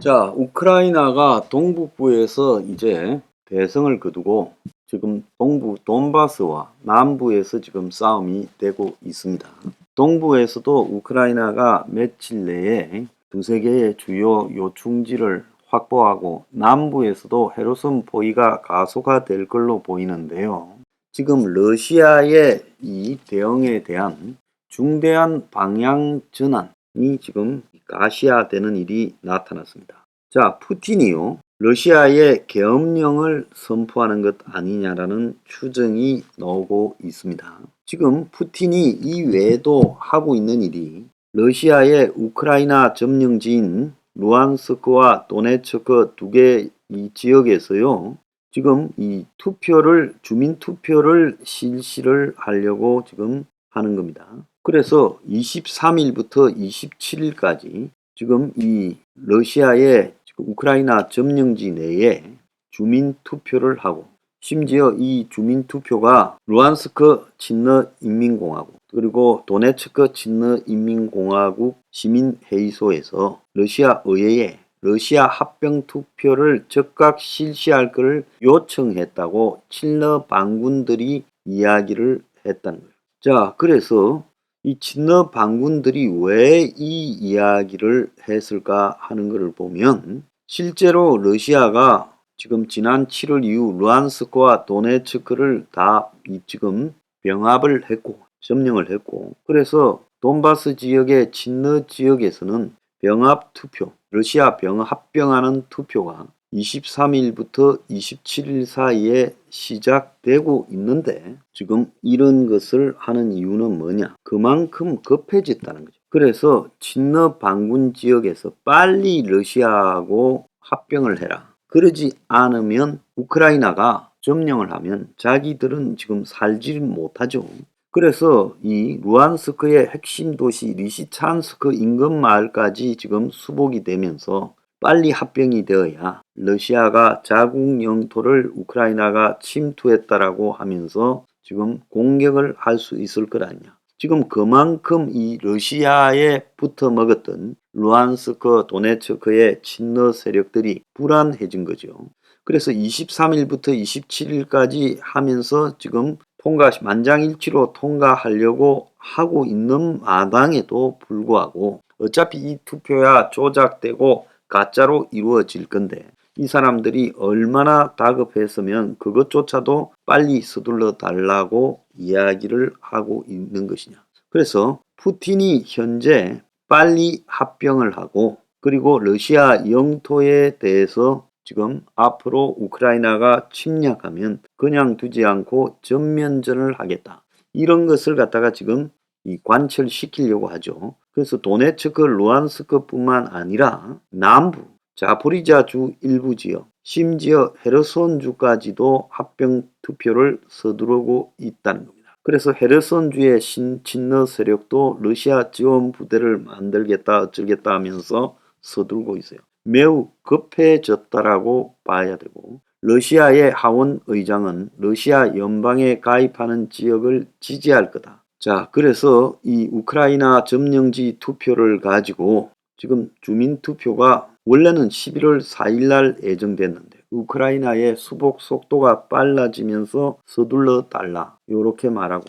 자, 우크라이나가 동북부에서 이제 대성을 거두고 지금 동부 돈바스와 남부에서 지금 싸움이 되고 있습니다. 동부에서도 우크라이나가 며칠 내에 두세 개의 주요 요충지를 확보하고 남부에서도 헤르손 포위가 가속화될 걸로 보이는데요. 지금 러시아의 이 대응에 대한 중대한 방향 전환이 지금 가시화되는 일이 나타났습니다. 자, 푸틴이요, 러시아의 계엄령을 선포하는 것 아니냐라는 추정이 나오고 있습니다. 지금 푸틴이 이 외에도 하고 있는 일이 러시아의 우크라이나 점령지인 루안스크와 도네츠크 두 개 이 지역에서요, 지금 이 주민 투표를 실시를 하려고 지금 하는 겁니다. 그래서 23일부터 27일까지 지금 이 러시아의 우크라이나 점령지 내에 주민 투표를 하고, 심지어 이 주민 투표가 루안스크 친러 인민공화국 그리고 도네츠크 친러 인민공화국 시민회의소에서 러시아 의회에 러시아 합병 투표를 즉각 실시할 것을 요청했다고 친러 반군들이 이야기를 했다는 거예요. 자, 그래서 이 친러 반군들이 왜 이 이야기를 했을까 하는 것을 보면, 실제로 러시아가 지금 지난 7월 이후 루안스크와 도네츠크를 다 지금 병합을 했고 점령을 했고, 그래서 돈바스 지역의 친러 지역에서는 병합 투표, 러시아 합병하는 투표가 23일부터 27일 사이에 시작되고 있는데, 지금 이런 것을 하는 이유는 뭐냐? 그만큼 급해졌다는 거죠. 그래서 친러 반군 지역에서 빨리 러시아하고 합병을 해라. 그러지 않으면 우크라이나가 점령을 하면 자기들은 지금 살지 못하죠. 그래서 이 루안스크의 핵심 도시 리시찬스크 인근 마을까지 지금 수복이 되면서 빨리 합병이 되어야 러시아가 자국 영토를 우크라이나가 침투했다라고 하면서 지금 공격을 할 수 있을 것 아니냐. 지금 그만큼 이 러시아에 붙어 먹었던 루안스크, 도네츠크의 친러 세력들이 불안해진 거죠. 그래서 23일부터 27일까지 하면서 지금 만장일치로 통과하려고 하고 있는 마당에도 불구하고, 어차피 이 투표야 조작되고 가짜로 이루어질 건데 이 사람들이 얼마나 다급했으면 그것조차도 빨리 서둘러 달라고 이야기를 하고 있는 것이냐. 그래서 푸틴이 현재 빨리 합병을 하고, 그리고 러시아 영토에 대해서 지금 앞으로 우크라이나가 침략하면 그냥 두지 않고 전면전을 하겠다, 이런 것을 갖다가 지금 관철시키려고 하죠. 그래서 도네츠크, 루안스크뿐만 아니라 남부 자포리자주 일부 지역, 심지어 헤르손주까지도 합병 투표를 서두르고 있다는 겁니다. 그래서 헤르손주의 친러 세력도 러시아 지원 부대를 만들겠다 어쩌겠다 하면서 서두르고 있어요. 매우 급해졌다라고 봐야 되고, 러시아의 하원 의장은 러시아 연방에 가입하는 지역을 지지할 거다. 자, 그래서 이 우크라이나 점령지 투표를 가지고 지금 주민 투표가 원래는 11월 4일 날 예정됐는데 우크라이나의 수복 속도가 빨라지면서 서둘러 달라, 이렇게 말하고,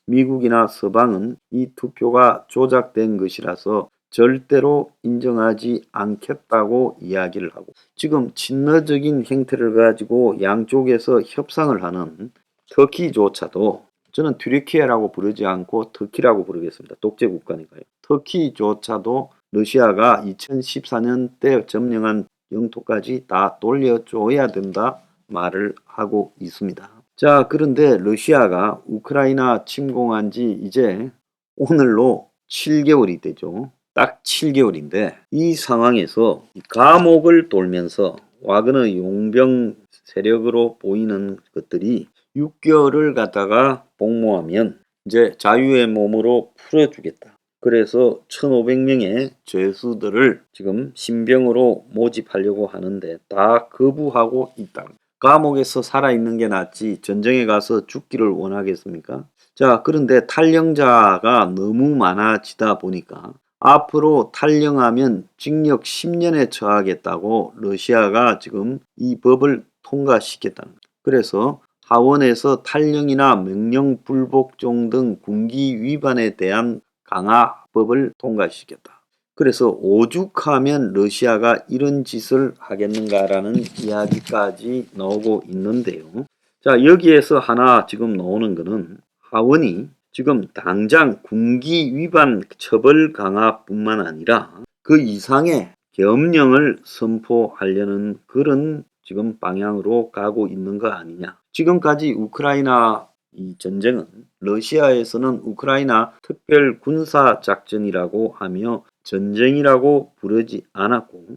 미국이나 서방은 이 투표가 조작된 것이라서 절대로 인정하지 않겠다고 이야기를 하고, 지금 친러적인 행태를 가지고 양쪽에서 협상을 하는 터키조차도, 저는 튀르키예라고 부르지 않고 터키라고 부르겠습니다. 독재 국가니까요. 터키조차도 러시아가 2014년 때 점령한 영토까지 다 돌려줘야 된다 말을 하고 있습니다. 자, 그런데 러시아가 우크라이나 침공한 지 이제 오늘로 7개월이 되죠. 딱 7개월인데 이 상황에서 감옥을 돌면서 와그너 용병 세력으로 보이는 것들이 6개월을 갖다가 복무하면 이제 자유의 몸으로 풀어주겠다. 그래서 1,500명의 죄수들을 지금 신병으로 모집하려고 하는데 다 거부하고 있다. 감옥에서 살아있는 게 낫지 전쟁에 가서 죽기를 원하겠습니까? 자, 그런데 탈영자가 너무 많아지다 보니까 앞으로 탈영하면 징역 10년에 처하겠다고 러시아가 지금 이 법을 통과시켰다는 거예요. 그래서 하원에서 탈영이나 명령 불복종 등 군기 위반에 대한 강화법을 통과시켰다. 그래서 오죽하면 러시아가 이런 짓을 하겠는가라는 이야기까지 나오고 있는데요. 자, 여기에서 하나 지금 나오는 거는 하원이 지금 당장 군기 위반 처벌 강화뿐만 아니라 그 이상의 계엄령을 선포하려는 그런 지금 방향으로 가고 있는 거 아니냐. 지금까지 우크라이나 이 전쟁은 러시아에서는 우크라이나 특별 군사 작전이라고 하며 전쟁이라고 부르지 않았고,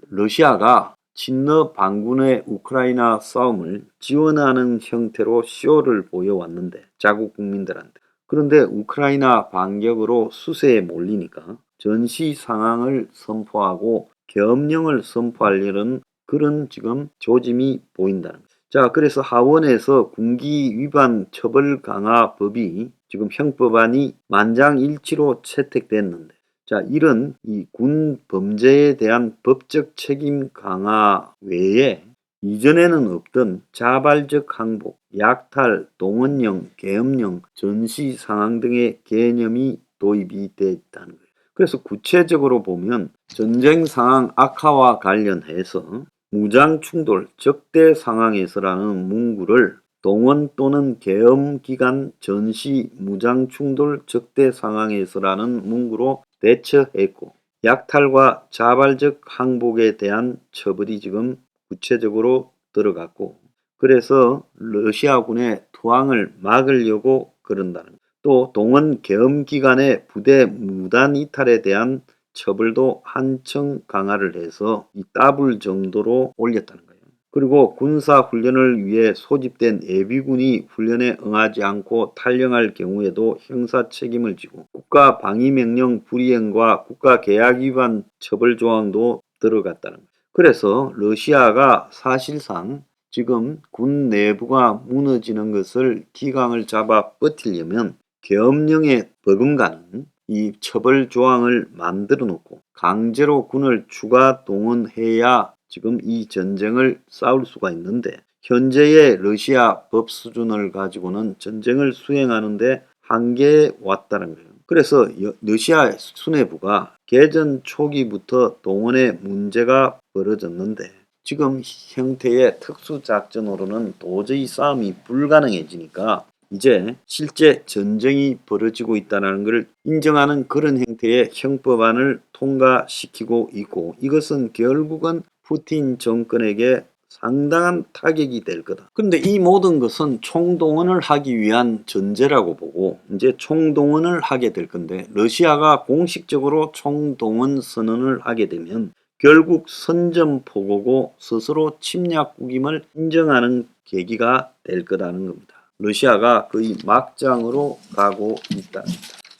러시아가 친러 반군의 우크라이나 싸움을 지원하는 형태로 쇼를 보여왔는데, 자국 국민들한테. 그런데 우크라이나 반격으로 수세에 몰리니까 전시 상황을 선포하고 계엄령을 선포하려는 그런 지금 조짐이 보인다는 거죠. 자, 그래서 하원에서 군기 위반 처벌 강화법이 지금 형법안이 만장일치로 채택됐는데, 자, 이런 이 군 범죄에 대한 법적 책임 강화 외에 이전에는 없던 자발적 항복, 약탈, 동원령, 계엄령, 전시 상황 등의 개념이 도입이 되어 있다는 거예요. 그래서 구체적으로 보면 전쟁 상황 악화와 관련해서 무장 충돌, 적대 상황에서라는 문구를 동원 또는 계엄 기간 전시 무장 충돌 적대 상황에서라는 문구로 대처했고, 약탈과 자발적 항복에 대한 처벌이 지금 구체적으로 들어갔고, 그래서 러시아군의 투항을 막으려고 그런다는 거예요. 또 동원 계엄 기간에 부대 무단 이탈에 대한 처벌도 한층 강화를 해서 이 더블 정도로 올렸다는 거예요. 그리고 군사 훈련을 위해 소집된 예비군이 훈련에 응하지 않고 탈영할 경우에도 형사 책임을 지고, 국가 방위명령 불이행과 국가 계약 위반 처벌 조항도 들어갔다는 거예요. 그래서 러시아가 사실상 지금 군 내부가 무너지는 것을 기강을 잡아 버티려면 계엄령에 버금가는 이 처벌 조항을 만들어 놓고 강제로 군을 추가 동원해야 지금 이 전쟁을 싸울 수가 있는데, 현재의 러시아 법 수준을 가지고는 전쟁을 수행하는데 한계에 왔다는 거예요. 그래서 러시아 수뇌부가 개전 초기부터 동원에 문제가 벌어졌는데, 지금 형태의 특수작전으로는 도저히 싸움이 불가능해지니까 이제 실제 전쟁이 벌어지고 있다는 것을 인정하는 그런 형태의 형법안을 통과시키고 있고, 이것은 결국은 푸틴 정권에게 상당한 타격이 될 거다. 그런데 이 모든 것은 총동원을 하기 위한 전제라고 보고, 이제 총동원을 하게 될 건데, 러시아가 공식적으로 총동원 선언을 하게 되면 결국 선전포고고 스스로 침략국임을 인정하는 계기가 될 거라는 겁니다. 러시아가 거의 막장으로 가고 있다.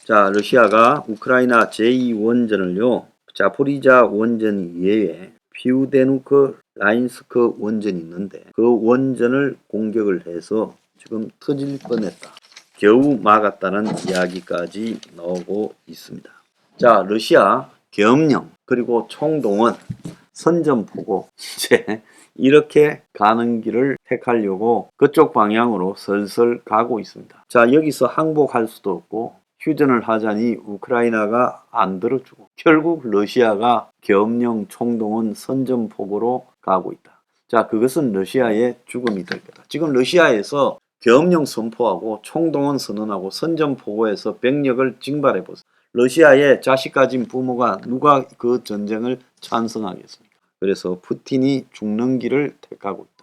자, 러시아가 우크라이나 제2원전을요, 자포리자 원전 이외에 피우데누크 라인스크 원전이 있는데, 그 원전을 공격을 해서 지금 터질 뻔했다. 겨우 막았다는 이야기까지 나오고 있습니다. 자, 러시아 계엄령 그리고 총동원 선전포고 이제 이렇게 가는 길을 택하려고 그쪽 방향으로 슬슬 가고 있습니다. 자, 여기서 항복할 수도 없고 휴전을 하자니 우크라이나가 안 들어주고, 결국 러시아가 계엄령 총동원 선전포고로 가고 있다. 자, 그것은 러시아의 죽음이 될 거다. 지금 러시아에서 계엄령 선포하고 총동원 선언하고 선전포고에서 병력을 징발해 보세요. 러시아의 자식 가진 부모가 누가 그 전쟁을 찬성하겠습니까? 그래서 푸틴이 죽는 길을 택하고 있다.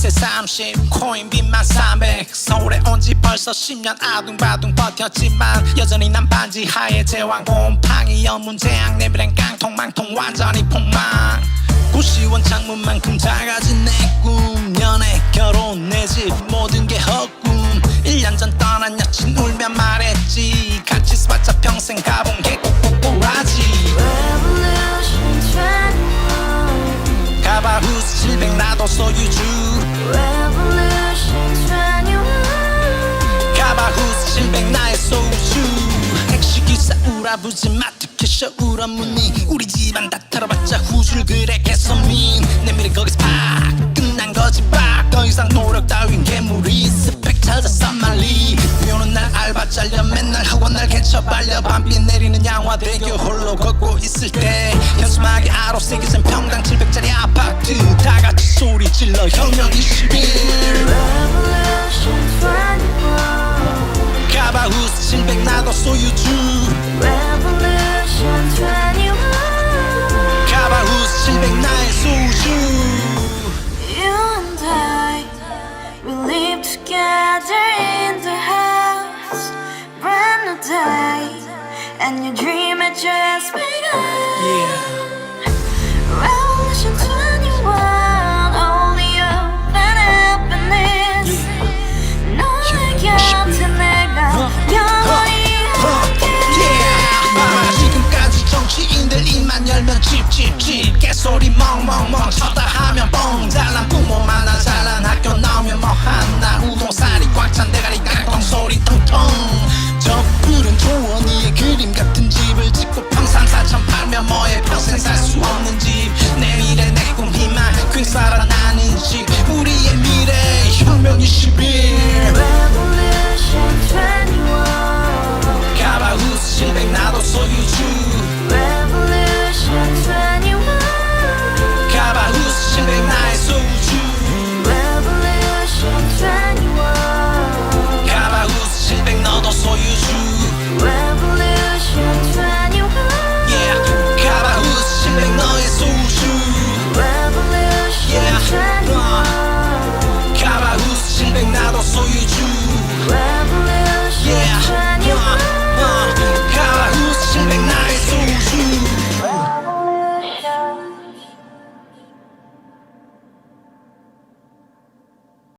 시세 30 코인 빚만 300 서울에 온 지 벌써 10년 아둥바둥 버텼지만 여전히 난 반지 하에 제왕 곰팡이 연문제약 내비랭 깡통 망통 완전히 폭망 고시원 창문만큼 작아진 내 꿈 연애 결혼 내 집 모든 게 헛꿈 1년 전 떠난 여친 울며 말했지 같이 써봤자 평생 가본 게 꼬꼬꼬라지 Revolution 21 가바후스 700 나도 소유주 Revolution 21 가바후스 700 나의 소주 택시기사 우라부지 마트 캐셔 울어무니 우리 집안 다 털어봤자 후줄 그래 개선민 내 미래 거기서 팍 끝난 거지 팍더 이상 노력 따윈 괴물이 스펙 찾아서 말리 비오는 날 알바 잘려 맨날 학원 날 개쳐 발려 밤비 내리는 양화대교 홀로 걷고 있을 때 현수막에 아로 새겨진 평당 700짜리 아파트 다같이 소리 질러 혁명 21 Revolution 21 가바후스 700 나도 소유주 Revolution 21 가바후스 700 나의 소주 You and I, we live together in the house. Brand new day, and your dream had just begun. Yeah. Revolution 21, only hope and happiness. 너의 곁에 내가 영원히 지금까지 정치인들 입만 열면 찝찝찝 개소리 멍멍멍 쳤다 하면 뻥 잘난 부모 만나 잘난 학교 나오면 뭐하나 우동살이 꽉 찬 대가리 깡통 소리 통통 저 푸른 조원이의 그림 같은 집을 짓고 평상사천 팔면 뭐해 평생 살 수 없는 집 내 미래 내 꿈 희망 퀸 살아나는 집 우리의 미래 혁명 21 Revolution 21 가바후스 700 나도 소유주 Revolution 21 가바후스 700 나의 소주 Revolution 21 가바후스 700 너도 소유주 Revolution